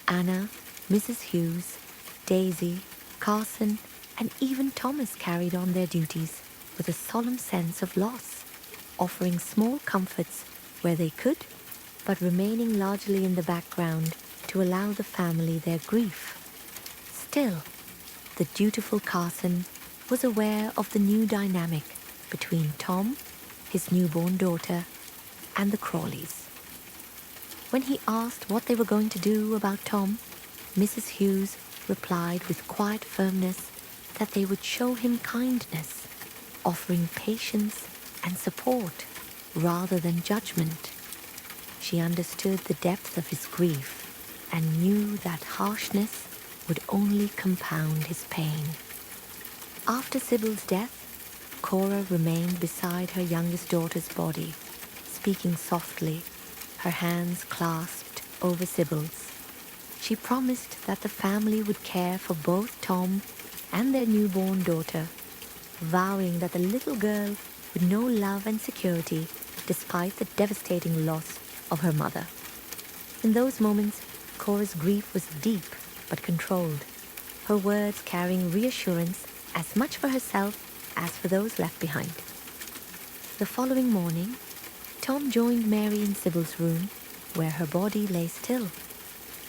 Speaker 1: Anna, Mrs. Hughes, Daisy, Carson, and even Thomas carried on their duties with a solemn sense of loss, offering small comforts where they could, but remaining largely in the background to allow the family their grief. Still, the dutiful Carson was aware of the new dynamic between Tom, his newborn daughter, and the Crawleys. When he asked what they were going to do about Tom, Mrs. Hughes replied with quiet firmness that they would show him kindness, offering patience and support rather than judgment. She understood the depth of his grief and knew that harshness would only compound his pain. After Sybil's death, Cora remained beside her youngest daughter's body, speaking softly, her hands clasped over Sybil's. She promised that the family would care for both Tom and their newborn daughter, vowing that the little girl would know love and security despite the devastating loss of her mother. In those moments, Cora's grief was deep but controlled, her words carrying reassurance as much for herself as for those left behind. The following morning, Tom joined Mary in Sybil's room, where her body lay still.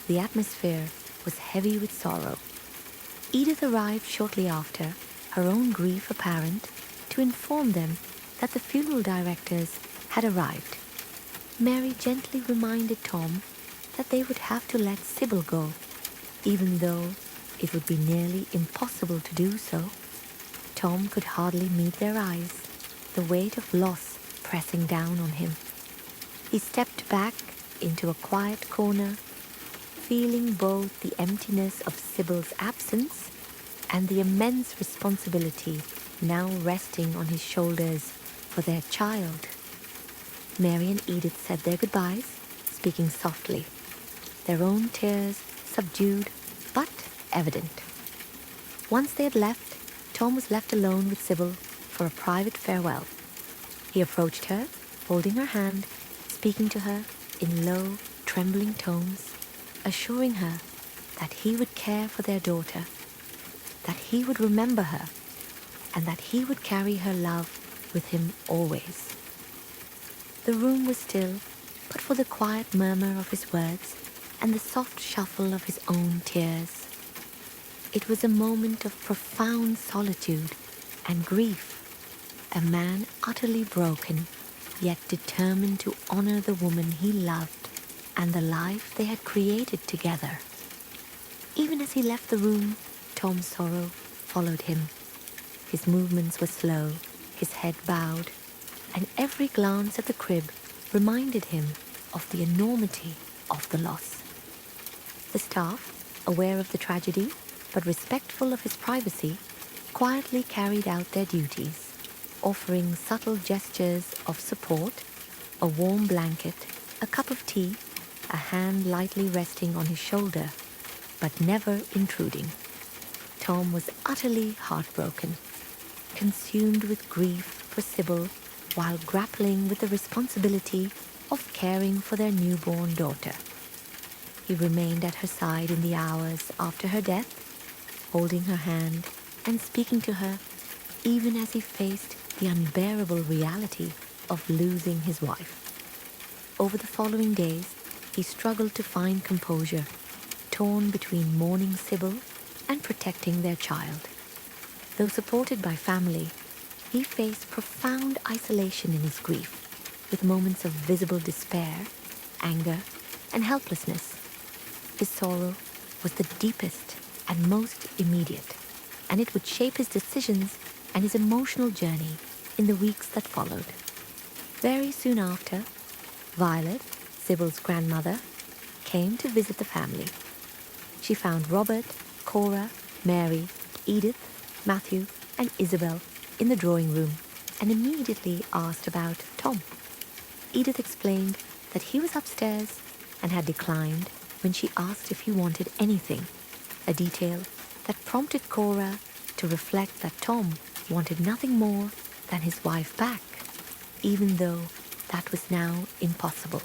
Speaker 1: The atmosphere was heavy with sorrow. Edith arrived shortly after, her own grief apparent, to inform them that the funeral directors had arrived. Mary gently reminded Tom that they would have to let Sybil go, even though it would be nearly impossible to do so. Tom could hardly meet their eyes, the weight of loss pressing down on him. He stepped back into a quiet corner, feeling both the emptiness of Sybil's absence and the immense responsibility now resting on his shoulders for their child. Mary and Edith said their goodbyes, speaking softly, their own tears subdued but evident. Once they had left, Tom was left alone with Sybil for a private farewell. He approached her, holding her hand, speaking to her in low, trembling tones, assuring her that he would care for their daughter, that he would remember her, and that he would carry her love with him always. The room was still, but for the quiet murmur of his words and the soft shuffle of his own tears. It was a moment of profound solitude and grief. A man utterly broken, yet determined to honor the woman he loved and the life they had created together. Even as he left the room, Tom's sorrow followed him. His movements were slow, his head bowed, and every glance at the crib reminded him of the enormity of the loss. The staff, aware of the tragedy, but respectful of his privacy, quietly carried out their duties, offering subtle gestures of support, a warm blanket, a cup of tea, a hand lightly resting on his shoulder, but never intruding. Tom was utterly heartbroken, consumed with grief for Sybil while grappling with the responsibility of caring for their newborn daughter. He remained at her side in the hours after her death, holding her hand and speaking to her even as he faced the unbearable reality of losing his wife. Over the following days, he struggled to find composure, torn between mourning Sybil and protecting their child. Though supported by family, he faced profound isolation in his grief, with moments of visible despair, anger, and helplessness. His sorrow was the deepest and most immediate, and it would shape his decisions and his emotional journey in the weeks that followed. Very soon after, Violet, Sybil's grandmother, came to visit the family. She found Robert, Cora, Mary, Edith, Matthew, and Isabel in the drawing room and immediately asked about Tom. Edith explained that he was upstairs and had declined when she asked if he wanted anything, a detail that prompted Cora to reflect that Tom wanted nothing more than his wife back, even though that was now impossible.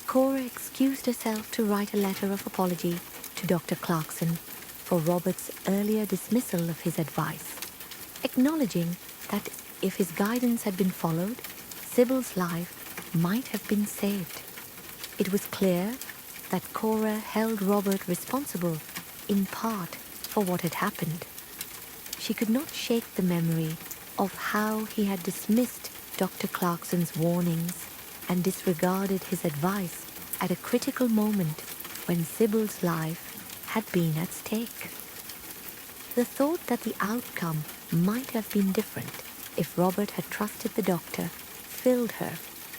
Speaker 1: Cora excused herself to write a letter of apology to Dr. Clarkson for Robert's earlier dismissal of his advice, acknowledging that if his guidance had been followed, Sybil's life might have been saved. It was clear that Cora held Robert responsible in part for what had happened. She could not shake the memory of how he had dismissed Dr. Clarkson's warnings and disregarded his advice at a critical moment when Sybil's life had been at stake. The thought that the outcome might have been different if Robert had trusted the doctor filled her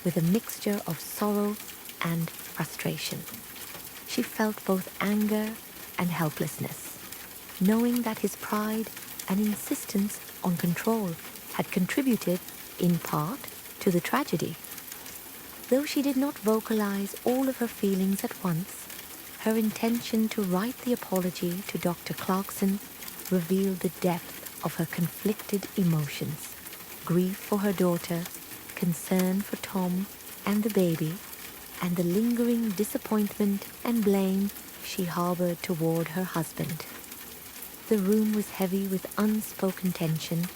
Speaker 1: with a mixture of sorrow and frustration. She felt both anger and helplessness, knowing that his pride and insistence on control had contributed, in part, to the tragedy. Though she did not vocalize all of her feelings at once, her intention to write the apology to Dr. Clarkson revealed the depth of her conflicted emotions: grief for her daughter, concern for Tom and the baby, and the lingering disappointment and blame she harbored toward her husband. The room was heavy with unspoken tension,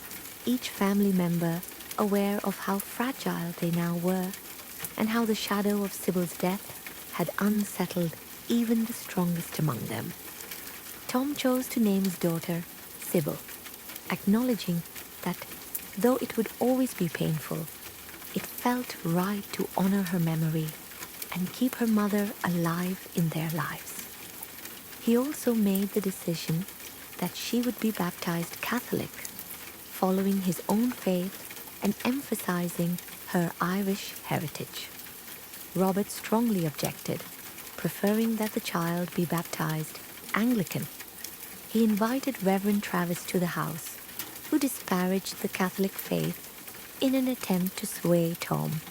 Speaker 1: each family member aware of how fragile they now were, and how the shadow of Sybil's death had unsettled even the strongest among them. Tom chose to name his daughter Sybil, acknowledging that though it would always be painful, it felt right to honor her memory and keep her mother alive in their lives. He also made the decision that she would be baptized Catholic, following his own faith and emphasizing her Irish heritage. Robert strongly objected, preferring that the child be baptized Anglican. He invited Reverend Travis to the house, who disparaged the Catholic faith in an attempt to sway Tom.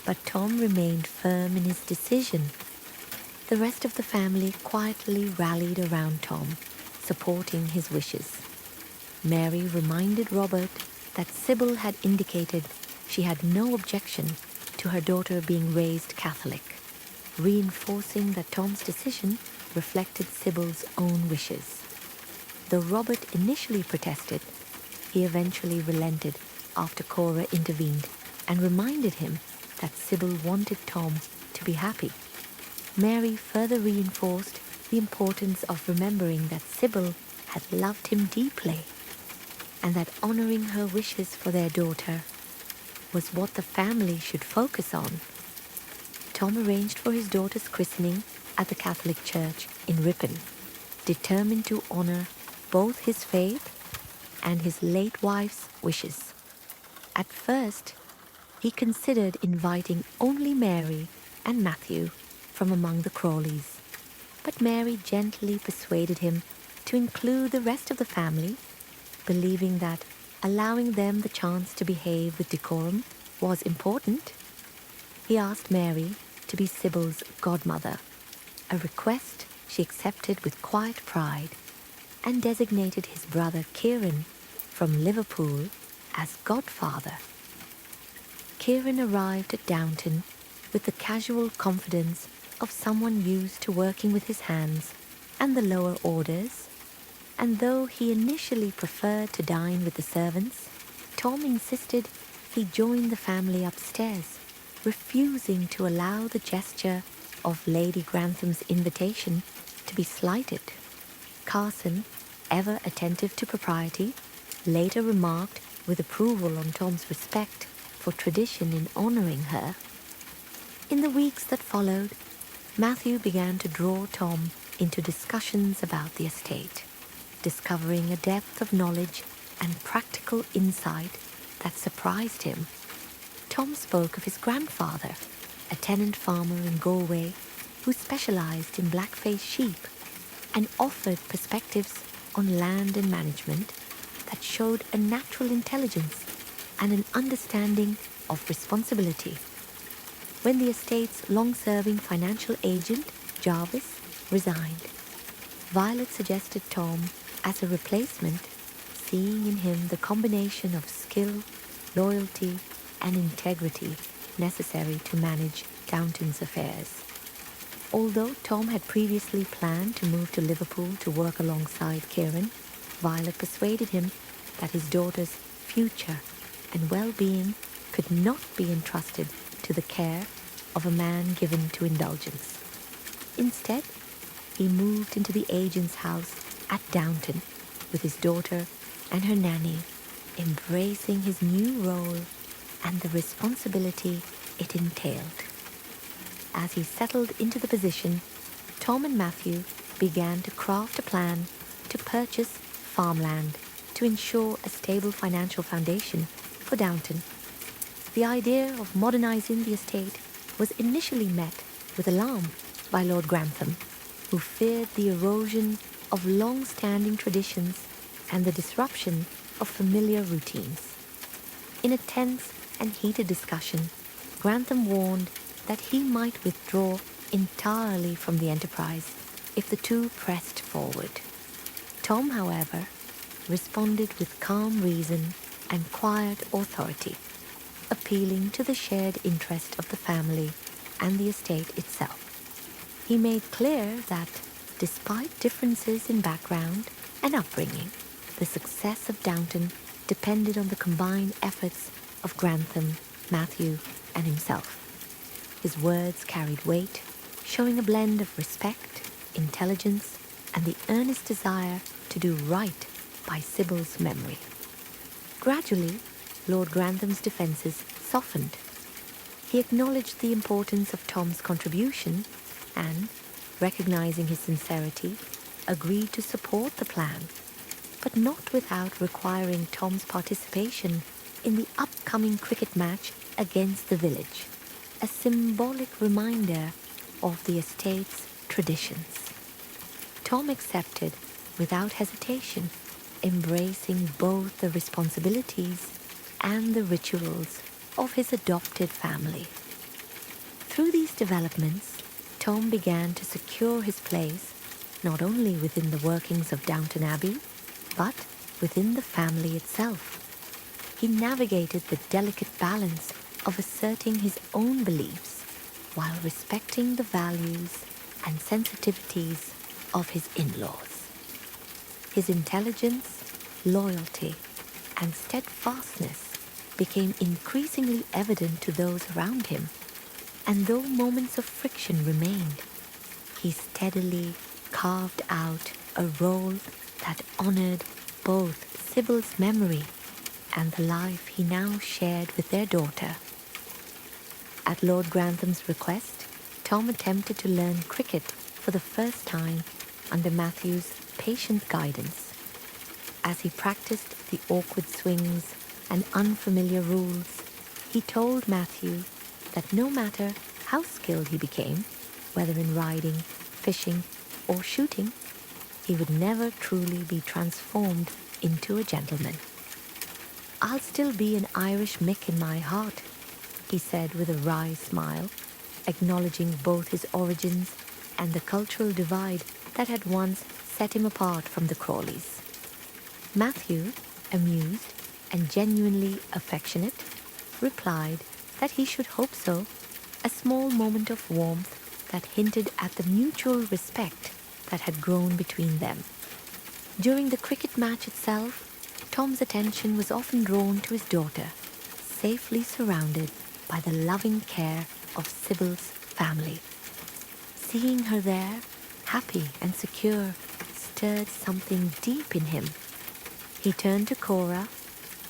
Speaker 1: But Tom remained firm in his decision. The rest of the family quietly rallied around Tom, supporting his wishes. Mary reminded Robert that Sybil had indicated she had no objection to her daughter being raised Catholic, reinforcing that Tom's decision reflected Sybil's own wishes. Though Robert initially protested, he eventually relented after Cora intervened and reminded him that Sybil wanted Tom to be happy. Mary further reinforced the importance of remembering that Sybil had loved him deeply, and that honoring her wishes for their daughter was what the family should focus on. Tom arranged for his daughter's christening at the Catholic Church in Ripon, determined to honor both his faith and his late wife's wishes. At first, he considered inviting only Mary and Matthew from among the Crawleys, but Mary gently persuaded him to include the rest of the family, believing that allowing them the chance to behave with decorum was important. He asked Mary to be Sybil's godmother, a request she accepted with quiet pride, and designated his brother Kieran from Liverpool as godfather. Kieran arrived at Downton with the casual confidence of someone used to working with his hands and the lower orders, and though he initially preferred to dine with the servants, Tom insisted he join the family upstairs, refusing to allow the gesture of Lady Grantham's invitation to be slighted. Carson, ever attentive to propriety, later remarked with approval on Tom's respect for tradition in honoring her. In the weeks that followed, Matthew began to draw Tom into discussions about the estate, discovering a depth of knowledge and practical insight that surprised him. Tom spoke of his grandfather, a tenant farmer in Galway who specialized in black-faced sheep, and offered perspectives on land and management that showed a natural intelligence and an understanding of responsibility. When the estate's long-serving financial agent, Jarvis, resigned, Violet suggested Tom as a replacement, seeing in him the combination of skill, loyalty, and integrity necessary to manage Downton's affairs. Although Tom had previously planned to move to Liverpool to work alongside Kieran, Violet persuaded him that his daughter's future and well-being could not be entrusted to the care of a man given to indulgence. Instead, he moved into the agent's house at Downton with his daughter and her nanny, embracing his new role and the responsibility it entailed. As he settled into the position, Tom and Matthew began to craft a plan to purchase farmland to ensure a stable financial foundation for Downton. The idea of modernizing the estate was initially met with alarm by Lord Grantham, who feared the erosion of long-standing traditions and the disruption of familiar routines. In a tense and heated discussion, Grantham warned that he might withdraw entirely from the enterprise if the two pressed forward. Tom, however, responded with calm reason and quiet authority, appealing to the shared interest of the family and the estate itself. He made clear that, despite differences in background and upbringing, the success of Downton depended on the combined efforts of Grantham, Matthew, and himself. His words carried weight, showing a blend of respect, intelligence, and the earnest desire to do right by Sybil's memory. Gradually, Lord Grantham's defences softened. He acknowledged the importance of Tom's contribution and, recognizing his sincerity, agreed to support the plan, but not without requiring Tom's participation in the upcoming cricket match against the village, a symbolic reminder of the estate's traditions. Tom accepted without hesitation, embracing both the responsibilities and the rituals of his adopted family. Through these developments, Tom began to secure his place not only within the workings of Downton Abbey, but within the family itself. He navigated the delicate balance of asserting his own beliefs while respecting the values and sensitivities of his in-laws. His intelligence, loyalty, and steadfastness became increasingly evident to those around him, and though moments of friction remained, he steadily carved out a role that honored both Sybil's memory and the life he now shared with their daughter. At Lord Grantham's request, Tom attempted to learn cricket for the first time under Matthew's patient guidance. As he practiced the awkward swings and unfamiliar rules, he told Matthew that no matter how skilled he became, whether in riding, fishing, or shooting, he would never truly be transformed into a gentleman. "I'll still be an Irish Mick in my heart," he said with a wry smile, acknowledging both his origins and the cultural divide that had once set him apart from the Crawleys. Matthew, amused and genuinely affectionate, replied that he should hope so, a small moment of warmth that hinted at the mutual respect that had grown between them. During the cricket match itself, Tom's attention was often drawn to his daughter, safely surrounded by the loving care of Sybil's family. Seeing her there, happy and secure, stirred something deep in him. He turned to Cora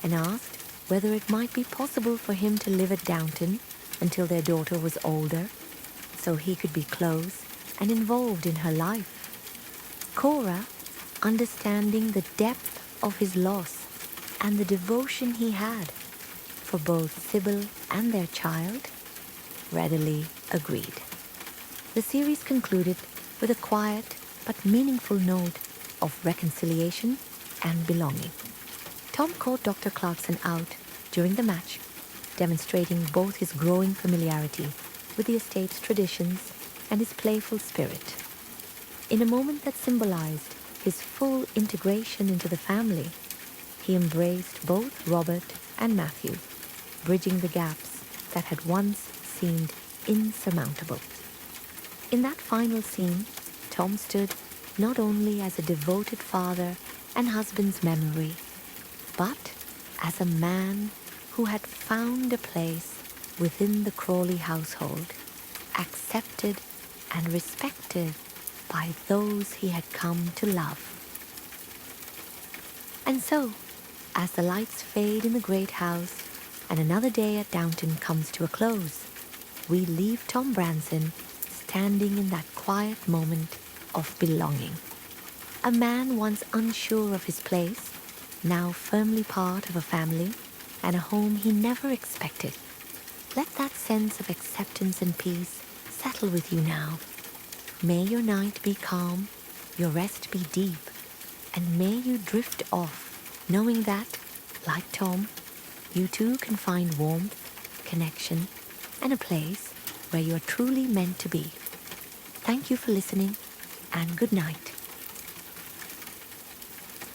Speaker 1: and asked whether it might be possible for him to live at Downton until their daughter was older, so he could be close and involved in her life. Cora, understanding the depth of his loss and the devotion he had for both Sybil and their child, readily agreed. The series concluded with a quiet but meaningful note of reconciliation and belonging. Tom caught Dr. Clarkson out during the match, demonstrating both his growing familiarity with the estate's traditions and his playful spirit. In a moment that symbolized his full integration into the family, he embraced both Robert and Matthew, bridging the gaps that had once seemed insurmountable. In that final scene, Tom stood not only as a devoted father and husband's memory, but as a man who had found a place within the Crawley household, accepted and respected by those he had come to love. And so, as the lights fade in the great house and another day at Downton comes to a close, we leave Tom Branson standing in that quiet moment of belonging. A man once unsure of his place, now firmly part of a family and a home he never expected. Let that sense of acceptance and peace settle with you now. May your night be calm, your rest be deep, and may you drift off, knowing that, like Tom, you too can find warmth, connection, and a place where you are truly meant to be. Thank you for listening, and good night.